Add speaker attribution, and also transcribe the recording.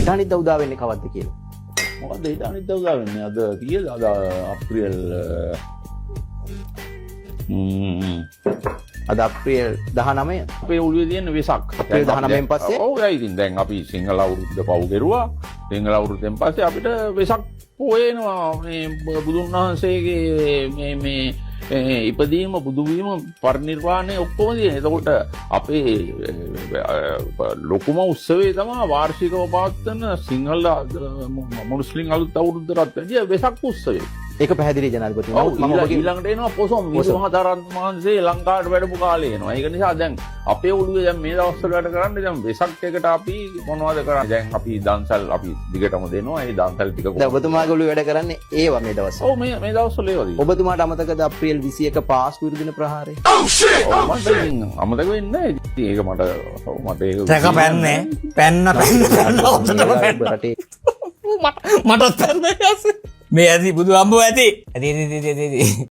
Speaker 1: ඊට අනිද්දා උදා වෙන්නේ කවද්ද කියලා.
Speaker 2: මොකද ඊට අනිද්දා උදා වෙන්නේ අද කීයද? අද අප්‍රේල්
Speaker 1: අද අප්‍රේල් 19.
Speaker 2: අපේ ඔළුවේ තියෙන වෙසක්.
Speaker 1: අප්‍රේල් 19න් පස්සේ
Speaker 2: ඔව් ඒ ඉතින් දැන් අපි සිංහල අවුරුද්ද පව් කෙරුවා. සිංහල අවුරුද්දෙන් පස්සේ අපිට වෙසක් පොයනවා මේ බුදුන් වහන්සේගේ මේ ඉපදීම බුදුවීම පරිනිර්වාණය ඔක්කොම තියෙන. එතකොට අපේ ලොකුම උත්සවය තමයි වාර්ෂිකව පවත්වන සිංහල මුස්ලිම් අලුත් අවුරුද්දට වැඩිය වෙසක් උත්සවය.
Speaker 1: ඒක පැහැදිලි ජනාධිපතිතුමා.
Speaker 2: මම ඊළඟට එනවා පොසොන් මිහිඳු මහරහතන් ලංකාවට වැඩපු කාලේ එනවා. ඒක නිසා දැන් අපේ ඔළුවේ දැන් මේ දවස්වල වැඩ කරන්නේ දැන් වෙසක් එකට අපි මොනවද කරන්නේ? දැන් අපි දන්සල් අපි දිගටම දෙනවා. ඒ දන්සල් ටික
Speaker 1: දැන් ඔබතුමාගේ ඔළුවේ වැඩ කරන්නේ ඒවා මේ දවස්වල.
Speaker 2: ඔව් මේ දවස්වල ඒවා දිගට.
Speaker 1: ඔබතුමාට අමතකද අප්‍රේල් 21 පාස්කු දින ප්‍රහාරය?
Speaker 2: මට අමතක වෙන්නේ නැහැ. ඒක මට ඒක
Speaker 3: තක පැන්නේ. පැන්න
Speaker 1: රටේ
Speaker 3: මටත් පැන්න මේ ඇති බුදු අම්බෝ ඇති ඇති